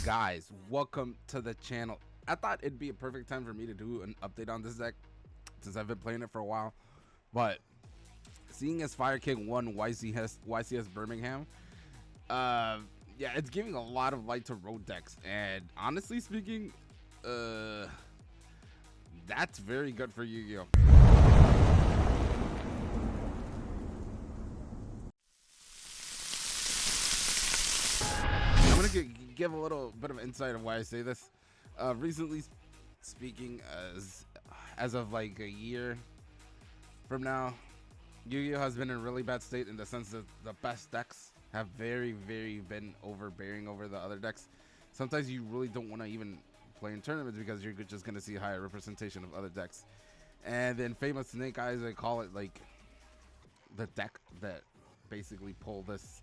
guys, welcome to the channel. I thought it'd be a perfect time for me to do an update on this deck since I've been playing it for a while, but seeing as Fire King won YCS Birmingham, yeah, it's giving a lot of light to road decks, and honestly speaking, that's very good for Yu-Gi-Oh. I'm gonna give a little bit of insight of why I say this. Recently speaking, as of like a year from now, Yu-Gi-Oh has been in a really bad state in the sense that the best decks have very been overbearing over the other decks. Sometimes you really don't want to even play in tournaments because you're just going to see higher representation of other decks. And then famous Snake Eyes, they call it like the deck that basically pulled this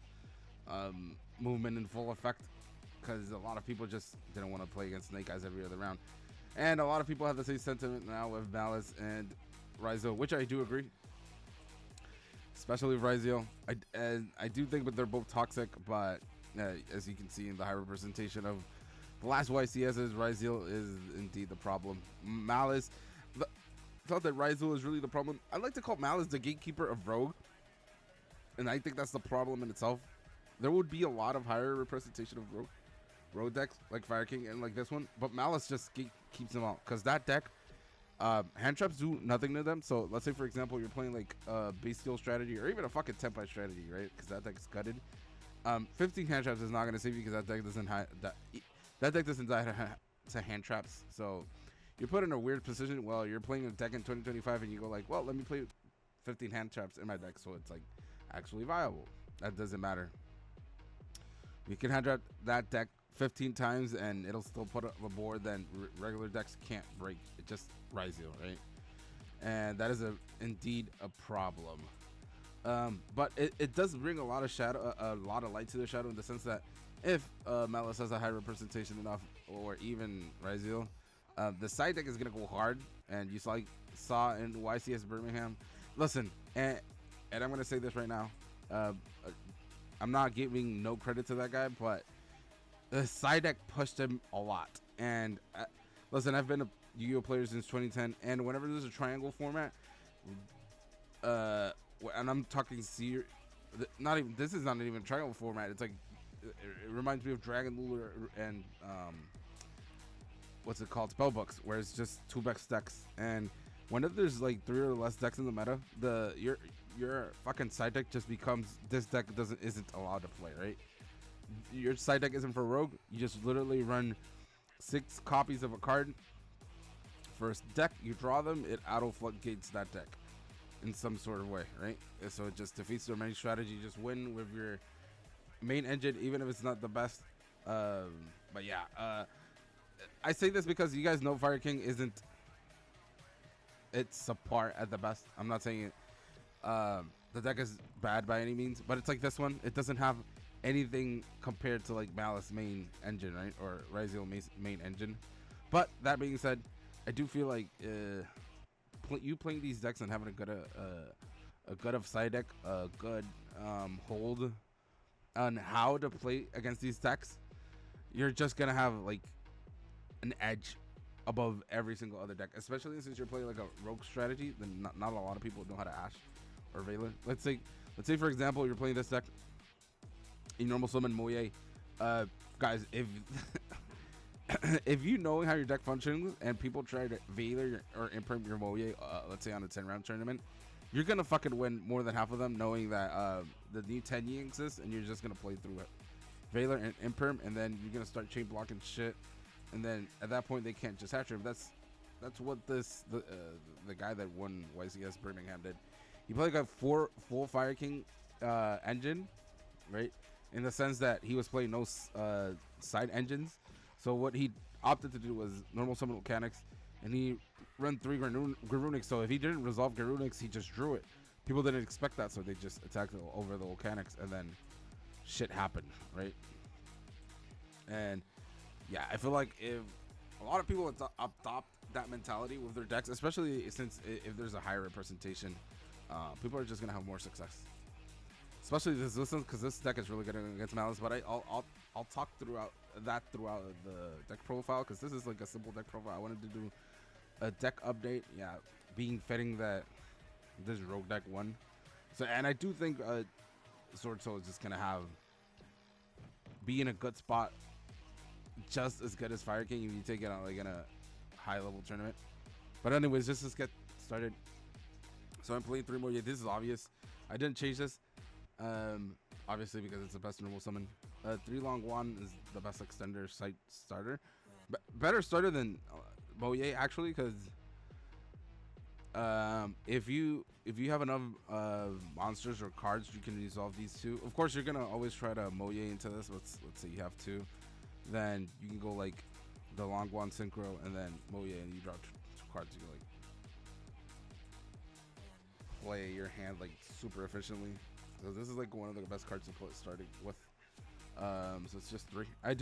movement in full effect, because a lot of people just didn't want to play against Snake Eyes every other round. And a lot of people have the same sentiment now with Malice and Ryzo, which I do agree. Especially with Ryzo. I do think that they're both toxic, but as you can see in the high representation of the last YCS's, Ryzo is indeed the problem. Malice, I thought that Ryzo is really the problem. I like to call Malice the gatekeeper of Rogue, and I think that's the problem in itself. There would be a lot of higher representation of Rogue decks like Fire King and like this one, but Malice just keeps them out, because that deck, hand traps do nothing to them. So let's say, for example, you're playing like a bestial strategy or even a fucking tempai strategy, right? Because that deck's gutted. 15 hand traps is not going to save you, because that deck doesn't that deck doesn't die to hand traps. So you're put in a weird position. Well, you're playing a deck in 2025 and you go like, well, let me play 15 hand traps in my deck, so it's like actually viable. That doesn't matter. You can hand trap that deck 15 times and it'll still put up a board that regular decks can't break. It just Ryzo, right? And that is indeed a problem. But it does bring a lot of light to the shadow, in the sense that if Malice has a high representation enough, or even Ryzo, the side deck is gonna go hard. And you saw in YCS Birmingham. Listen, and I'm gonna say this right now. I'm not giving no credit to that guy, but the side deck pushed him a lot. And listen, I've been a Yu-Gi-Oh player since 2010, and whenever there's a triangle format, and I'm talking this is not even a triangle format. It's like, it reminds me of Dragon Ruler and what's it called, Spellbooks, where it's just 2 best decks. And whenever there's like 3 or less decks in the meta, your fucking side deck just becomes, this deck isn't allowed to play, right? Your side deck isn't for Rogue. You just literally run 6 copies of a card. First deck, you draw them, it auto floodgates that deck in some sort of way, right? And so it just defeats their main strategy. You just win with your main engine, even if it's not the best. But yeah, I say this because you guys know Fire King isn't, it's subpar at the best. I'm not saying it. The deck is bad by any means, but it's like this one. It doesn't have anything compared to like Malice main engine, right? Or Ryzo main engine. But that being said, I do feel like you playing these decks and having a good of side deck, a good hold on how to play against these decks, you're just gonna have like an edge above every single other deck, especially since you're playing like a rogue strategy. Then not a lot of people know how to Ash or Veiler. Let's say for example, you're playing this deck, you normal summon Moye. Guys, if if you know how your deck functions and people try to Veiler or imprint your Moye, let's say on a 10-round tournament, you're gonna fucking win more than half of them, knowing that the new Tenyi exists, and you're just gonna play through it. Veiler and imperm, and then you're gonna start chain blocking shit, and then at that point they can't just hatch him. That's what the guy that won YCS Birmingham did. He played like a full Fire King engine, right? In the sense that he was playing no side engines. So what he opted to do was normal summon mechanics, and he run 3 Garunics. So if he didn't resolve Garunics, he just drew it. People didn't expect that, so they just attacked over the mechanics, and then shit happened, right? And yeah, I feel like if a lot of people adopt that mentality with their decks, especially since if there's a higher representation, people are just gonna have more success. Especially this one, because this deck is really good against Malice. But I'll talk throughout the deck profile, because this is like a simple deck profile. I wanted to do a deck update. Yeah, being fitting that this rogue deck won. So, and I do think Swordsoul is just gonna be in a good spot, just as good as Fire King if you take it on like in a high level tournament. But anyways, just let's get started. So I'm playing 3 more. Yeah, this is obvious. I didn't change this, obviously, because it's the best normal summon. 3 Long Wand is the best extender site starter. Better starter than Moye, actually, because if you have enough monsters or cards, you can resolve these 2. Of course, you're gonna always try to Moye into this. Let's say you have 2, then you can go like the Long Wand Synchro and then Moye, and you draw 2 cards. You can like play your hand like super efficiently. So this is like one of the best cards to play starting with. So it's just 3. I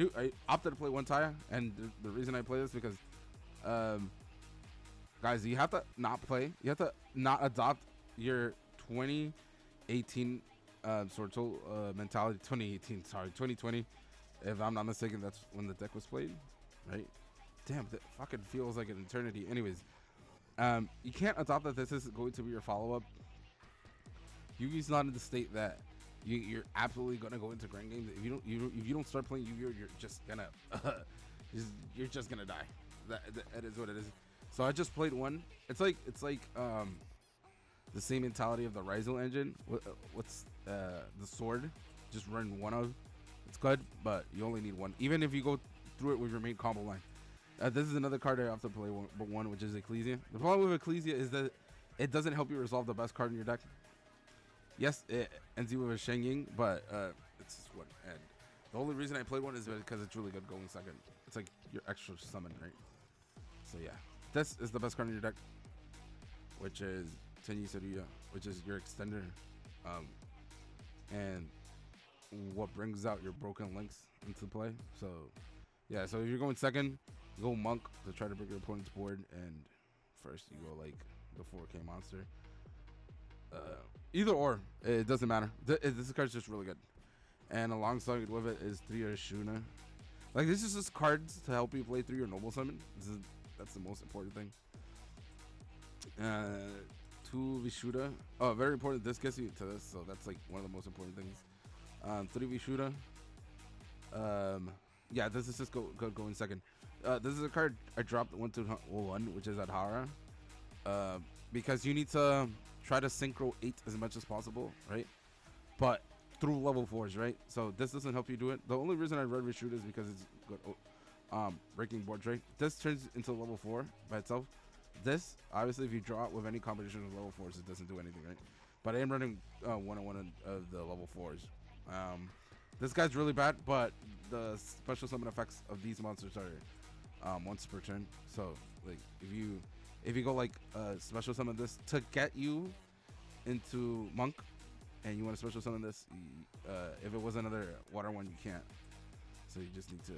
opted to play 1 Taya, and the reason I play this because guys, you have to you have to not adopt your 2018 Swordsoul mentality. 2020, if I'm not mistaken, that's when the deck was played, right? Damn, that fucking feels like an eternity. Anyways, you can't adopt that this is going to be your follow-up. Yugi's not in the state that you're absolutely gonna go into grand games. If you don't start playing Yu-Gi-Oh, you're just gonna you're just gonna die. That is what it is. So I just played 1. It's like the same mentality of the Ryzel engine. What's the sword? Just run 1 of. It's good, but you only need 1. Even if you go through it with your main combo line. This is another card I have to play one, which is Ecclesia. The problem with Ecclesia is that it doesn't help you resolve the best card in your deck. Yes, it ends you with a Sheng Ying, but it's just what. And the only reason I played 1 is because it's really good going second. It's like your extra summon, right? So yeah, this is the best card in your deck, which is Tenyi Swordsoul, which is your extender, and what brings out your broken links into play. So yeah, so if you're going second, you go Monk to try to break your opponent's board, and first you go like the 4K monster. Either or, it doesn't matter. This card's just really good. And alongside with it is 3 Ashuna. Like, this is just cards to help you play through your noble summon. That's the most important thing. 2 Vishuddha. Oh, very important. This gets you to this, so that's like one of the most important things. 3 Vishuddha. Yeah, this is just going second. This is a card I dropped 1/1, which is Adhara. Because you need to try to synchro 8 as much as possible, right? But through level 4s, right? So this doesn't help you do it. The only reason I read Vishuddha is because it's good. Breaking boards, right? This turns into level 4 by itself. This, obviously, if you draw it with any combination of level 4s, it doesn't do anything, right? But I am running 1/1 of the level 4s. This guy's really bad, but the special summon effects of these monsters are once per turn. So, like, if you go like special summon this to get you into Monk, and you want to special summon this, if it was another water one, you can't. So you just need to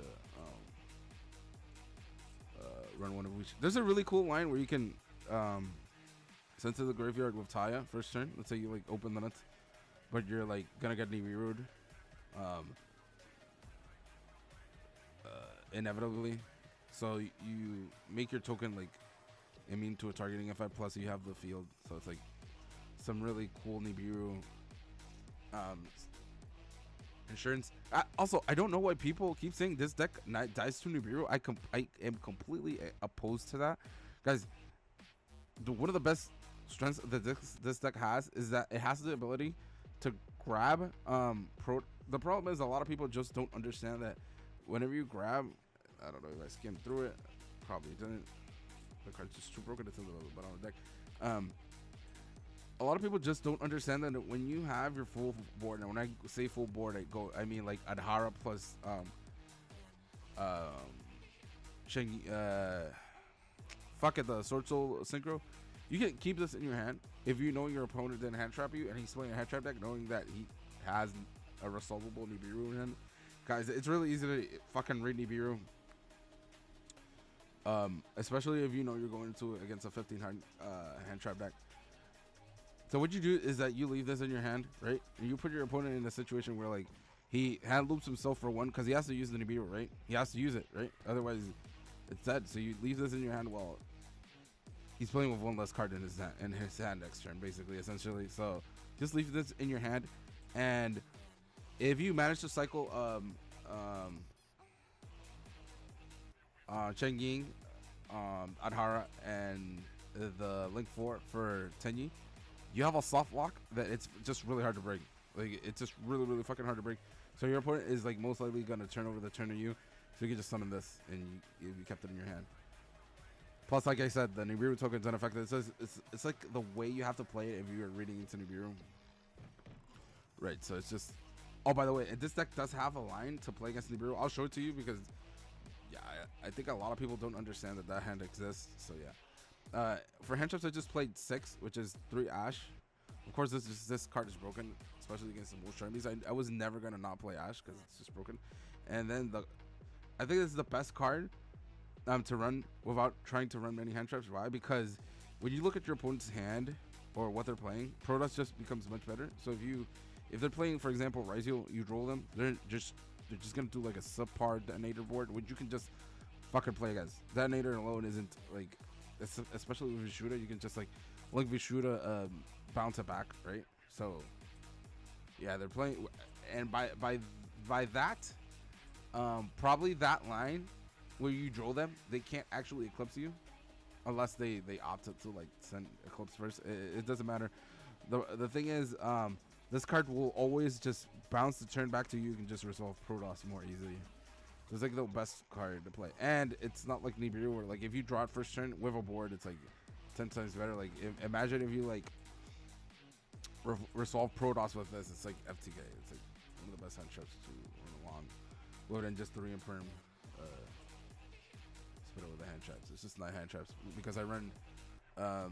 run one of each. There's a really cool line where you can send to the graveyard with Taya first turn. Let's say you like open the nuts, but you're like gonna get Nibiru'd inevitably. So you make your token like immune to a targeting effect, plus you have the field, so it's like some really cool Nibiru insurance. Also, I don't know why people keep saying this deck dies to Nibiru. I am completely opposed to that, guys. One of the best strengths that this deck has is that it has the ability to grab the problem is a lot of people just don't understand that whenever you grab, I don't know if I skimmed through it, probably didn't. The card's just too broken. It's a little bit on the deck. A lot of people just don't understand that when you have your full board, and when I say full board, I mean like Adhara plus the Swordsoul Synchro. You can keep this in your hand if you know your opponent didn't hand trap you, and he's playing a hand trap deck, knowing that he has a resolvable Nibiru in hand. Guys, it's really easy to fucking read Nibiru. Especially if you know you're going into against a 15 hand trap deck. So what you do is that you leave this in your hand, right? And you put your opponent in a situation where like He hand loops himself for one because he has to use the Nibiru, right? He has to use it, right? Otherwise, it's dead. So you leave this in your hand while he's playing with one less card in his hand next turn, basically, essentially. So just leave this in your hand, and if you manage to cycle Cheng Ying, Adhara, and the Link 4 for Tenyi, you have a soft lock that it's just really hard to break. Like, it's just really, really fucking hard to break. So your opponent is like most likely gonna turn over the turn to you, so you can just summon this and you kept it in your hand. Plus, like I said, the Nibiru token is unaffected. It says it's like the way you have to play it if you are reading into Nibiru. Right, so it's just... Oh, by the way, this deck does have a line to play against Nibiru. I'll show it to you because, yeah, I think a lot of people don't understand that hand exists. So, yeah. For hand traps, I just played 6, which is 3 Ash. Of course, this card is broken, especially against the most enemies. I was never going to not play Ash because it's just broken. And then I think this is the best card to run without trying to run many hand traps. Why? Because when you look at your opponent's hand or what they're playing, Protoss just becomes much better. So if they're playing, for example, Ryzeal, you roll them, they're just gonna do like a subpar detonator board, which you can just fucking play against. Detonator alone isn't like, especially with Vishuda, you can just like link Vishuda, bounce it back, right? So yeah, they're playing, and by that, probably that line where you draw them, they can't actually eclipse you unless they opt to like send eclipse first. It doesn't matter. The thing is, this card will always just bounce the turn back to you. You can just resolve Protoss more easily. It's like the best card to play, and it's not like Nibiru where like if you draw it first turn with a board, it's like 10 times better. Like imagine if you like resolve Protoss with this, it's like FTK. It's like one of the best hand traps to run along. More than just 3 and perm. Spit it with the hand traps. It's just 9 hand traps because I run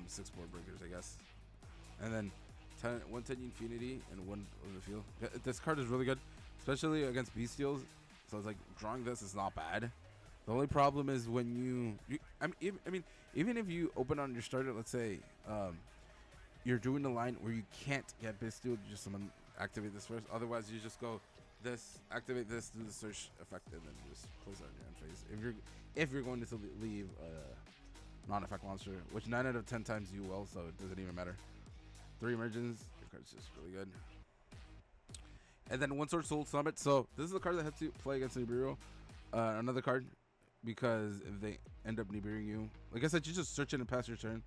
6 board breakers, I guess, and then 1 Tenyi Infinity and 1 of the field. This card is really good, especially against bestials. So it's like drawing this is not bad. The only problem is when I mean, even if you open on your starter, let's say you're doing a line where you can't get bestial, you just activate this first. Otherwise, you just go this, activate this, do the search effect, and then just place it on your end phase. If you're going to leave non-effect monster, which 9 out of 10 times you will, so it doesn't even matter. 3 emergence, your card's just really good. And then 1 Swordsoul Summit. So this is the card that had to play against Nibiru. Another card, because if they end up Nibiruing you, like I said, you just search it and pass your turn,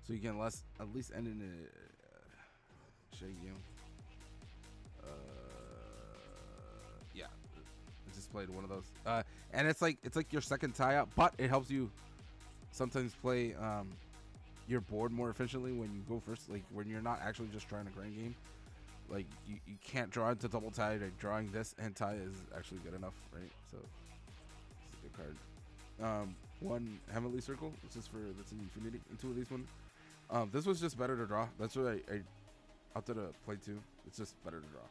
so you can at least end in a shake you. Yeah, I just played one of those. And it's like your second tie up, but it helps you sometimes play your board more efficiently when you go first, like when you're not actually just trying to grind game. Like you can't draw into double tie. Like drawing this and tie is actually good enough, right? So it's a good card. 1 Heavenly Circle, which is for that's an Infinity, and 2 of these one. This was just better to draw. That's what I opted to play 2. It's just better to draw.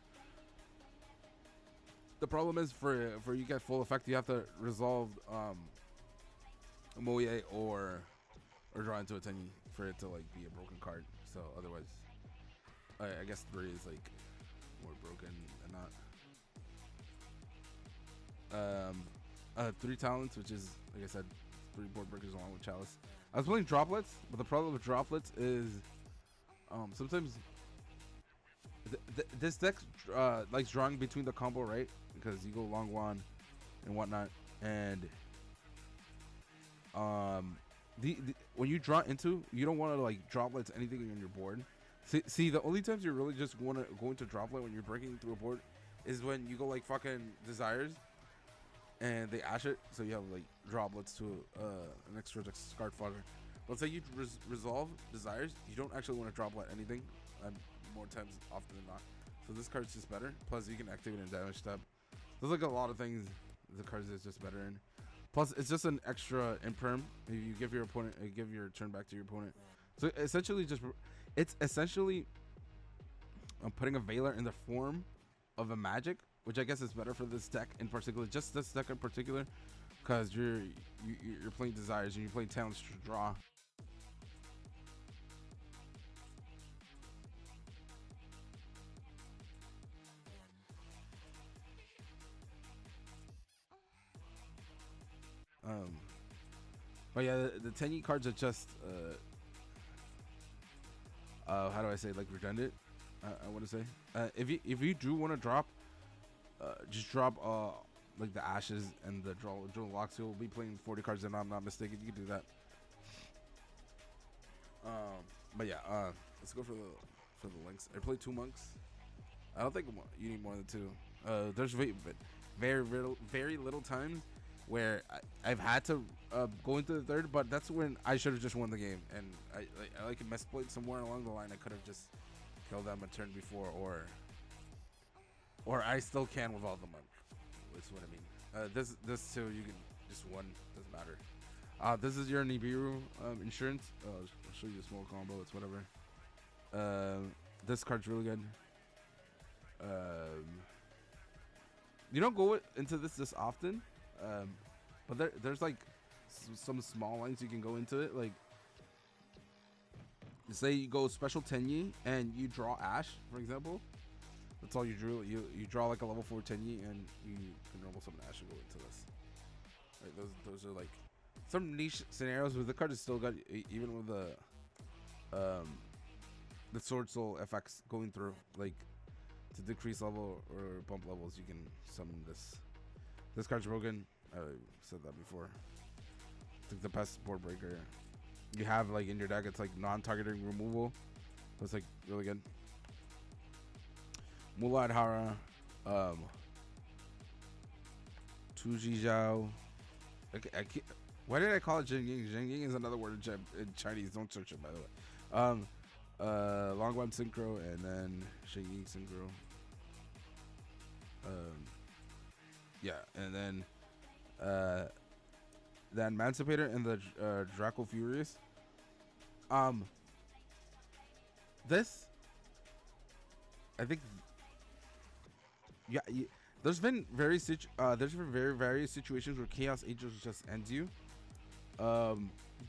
The problem is for you get full effect, you have to resolve Moye or draw into a Tenyi for it to like be a broken card. So otherwise, I guess 3 is like more broken than not. 3 talents, which is like I said, 3 board breakers along with Chalice. I was playing droplets, but the problem with droplets is sometimes this deck likes drawing between the combo, right? Because you go long wand and whatnot, and when you draw into, you don't want to like droplets anything on your board. See, the only times you're really just going to droplet when you're breaking through a board is when you go like fucking desires and they ash it, so you have like droplets to an extra discard fodder. Let's say you resolve desires, you don't actually want to droplet anything more times often than not. So this card's just better. Plus you can activate a damage step. There's like a lot of things the cards is just better in. Plus it's just an extra imperm. You give your opponent, give your turn back to your opponent. So essentially it's essentially putting a Veiler in the form of a magic, which I guess is better for this deck in particular, just this deck in particular, because you're playing desires and you're playing talents to draw. Um, but yeah, the Tenyi cards are just how do I say, like redundant? I want to say if you do want to drop, just drop like the ashes and the draw locks. You'll be playing 40 cards, and I'm not mistaken. You can do that. But yeah, let's go for the links. I played 2 monks. I don't think you need more than 2. There's very little times where I've had to go into the third, but that's when I should have just won the game, and I like misplayed somewhere along the line. I could have just killed them a turn before, or I still can with all the monk. That's what I mean. This too, you can just one, doesn't matter. This is your Nibiru insurance. I'll show you a small combo. It's whatever. This card's really good. You don't go into this often, but there's like some small lines you can go into it. Like, say you go special Tenyi and you draw Ash, for example. That's all you drew. You draw like a level 4 Tenyi and you can normal summon Ash and go into this. Right, those are like some niche scenarios where the card is still good, even with the Swordsoul FX going through, like to decrease level or bump levels, you can summon this. This card's broken. I said that before. It's like the best board breaker you have like in your deck. It's like non-targeting removal. So it's like really good. Mulad Hara, Tuji Zhao. Why did I call it Jingying? Jingying is another word in Chinese. Don't search it, by the way. Longweb Synchro, and then Shingying Synchro. Yeah, and then the Emancipator and the Draco Furious. This, I think, yeah. There's been various situations where Chaos Angels just ends you.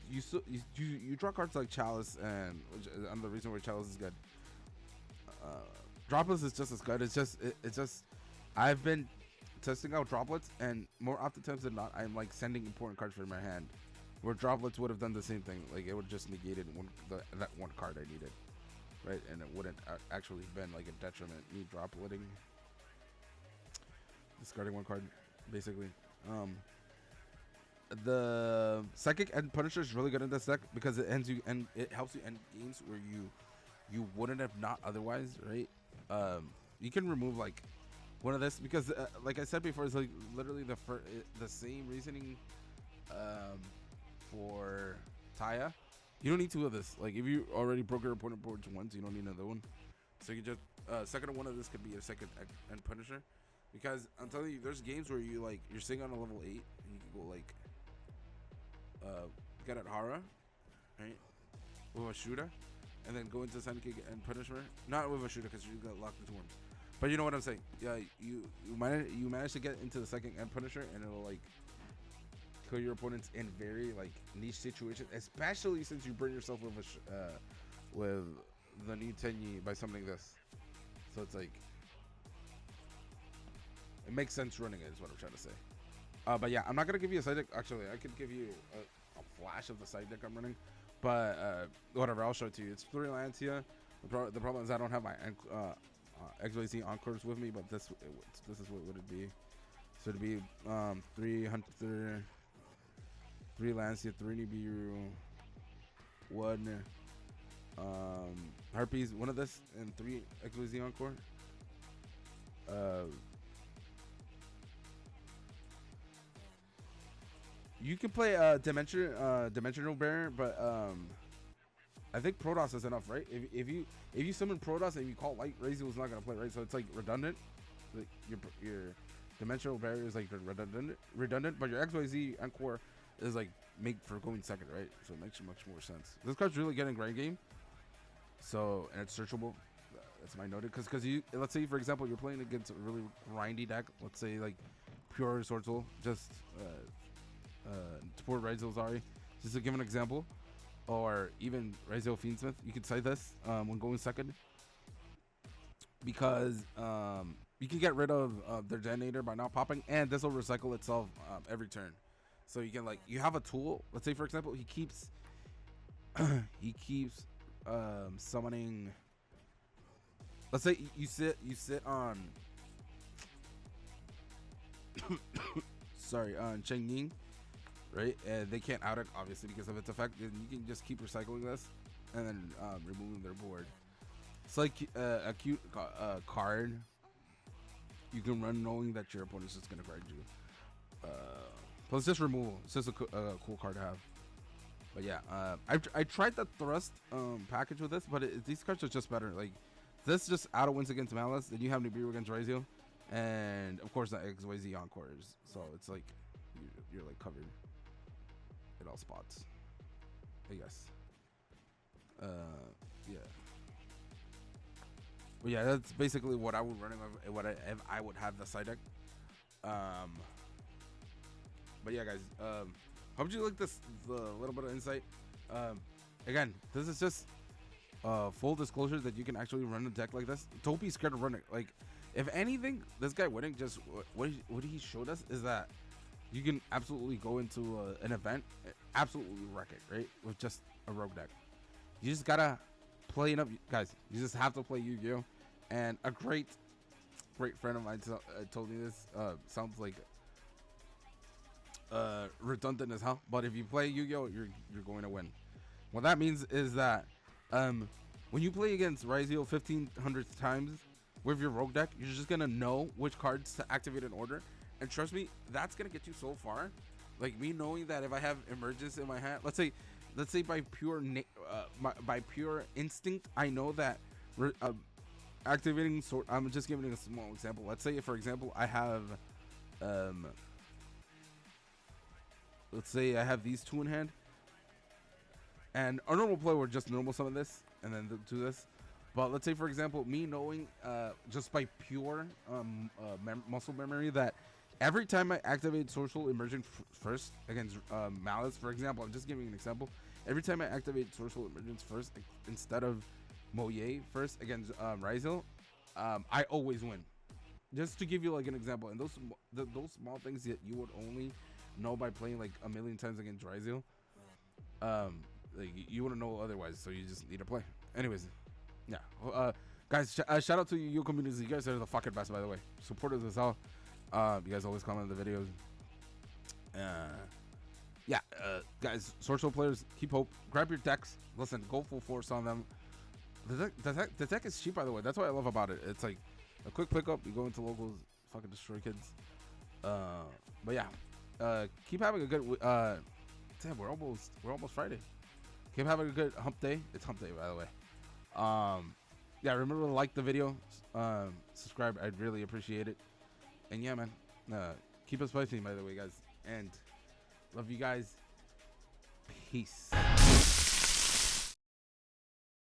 You draw cards like Chalice, and the reason why Chalice is good. Droplets is just as good. It's just I've been testing out droplets, and more often times than not, I'm like sending important cards from my hand, where droplets would have done the same thing. Like it would just negated that one card I needed, right? And it wouldn't actually been like a detriment me dropletting, discarding one card, basically. The Psychic and Punisher is really good in this deck because it ends you and it helps you end games where you wouldn't have not otherwise, right? You can remove like one of this because like I said before, it's like literally the same reasoning for Taya. You don't need 2 of this. Like if you already broke your opponent boards once, you don't need another one. So you just second one of this could be a second and Punisher, because I'm telling you, there's games where you're sitting on a level 8 and you can go like get at Hara, right, with a shooter, and then go into Psychic and Punisher. Not with a shooter because you got locked into worms. But you know what I'm saying? Yeah, you manage to get into the second and Punisher, and it'll like kill your opponents in very like niche situations, especially since you burn yourself with the new Tenyi by summoning this. So it's like it makes sense running it, is what I'm trying to say. But yeah, I'm not gonna give you a side deck. Actually, I could give you a flash of the side deck I'm running, but whatever, I'll show it to you. It's 3 lands here. The problem is I don't have my XYZ Encores with me, but this is what would it be. So it'd be 3 Hunter, 3 lands here, 3 Nibiru, 1 Harpies, 1 of this, and 3 XYZ Encore. You can play Dimensional Bear, but I think Protoss is enough, right? If you summon Protoss and you call Light, Razor is not gonna play, right? So it's like redundant. Like your Dimensional Barrier is like redundant, but your XYZ Encore is like made for going second, right? So it makes much more sense. This card's really good in Grand Game. So, and it's searchable. That's my noted, because you, let's say for example you're playing against a really grindy deck. Let's say like pure Swordsoul, just support Raizo Zari, just to give an example, or even Raizo Fiendsmith. You could say this when going second, because you can get rid of their detonator by not popping, and this will recycle itself every turn. So you can like you have a tool. Let's say for example he keeps he keeps summoning. Let's say you sit on sorry on Cheng Ying, right? And they can't out it obviously because of its effect. And you can just keep recycling this and then removing their board. It's like a cute card you can run knowing that your opponent's just gonna grind you. But it's just removal. It's just a cool card to have. But yeah, I tried the thrust package with this, but these cards are just better. Like this just auto wins against Malice. Then you have Nibiru against Raziel, and of course the XYZ Encores. So it's like you're like covered in all spots. I guess. Yeah. But yeah, that's basically what I would run if I would have the side deck. But yeah, guys. Hope you like this the little bit of insight. Again, this is just full disclosure that you can actually run a deck like this. Don't be scared to run it. Like, if anything, this guy winning just what he showed us is that you can absolutely go into an event, absolutely wreck it, right? With just a rogue deck. You just gotta play enough, guys. You just have to play Yu-Gi-Oh! And a great friend of mine told me this. Sounds like redundant as hell, but if you play Yu-Gi-Oh, you're going to win. What that means is that when you play against Raziel 1,500 times with your rogue deck, you're just gonna know which cards to activate in order, and trust me, that's gonna get you so far. Like me knowing that if I have Emergence in my hand, let's say by pure instinct, I know that activating sword. I'm just giving a small example. Let's say, for example, I have let's say I have these two in hand, and our normal play would just normal summon this and then do this. But let's say, for example, me knowing just by pure muscle memory that every time I activate Swordsoul Emergent first against Malice, for example, I'm just giving an example. Every time I activate Swordsoul Emergence first instead of Moye first against Raziel, I always win. Just to give you like an example, and those small things that you would only know by playing like a million times against Raziel, like you wouldn't know otherwise. So you just need to play. Anyways, yeah. Guys, shout out to you communities. You guys are the fucking best, by the way. Supporters as hell. You guys always comment on the videos. Yeah, guys, Swordsoul players, keep hope. Grab your decks. Listen, go full force on them. The deck is cheap, by the way. That's what I love about it. It's like a quick pickup. You go into locals, fucking destroy kids. But yeah, keep having a good. Damn, we're almost Friday. Keep having a good hump day. It's hump day, by the way. Yeah, remember to like the video, subscribe. I'd really appreciate it. And yeah, man, keep us spicy, by the way, guys. And love you guys. Peace.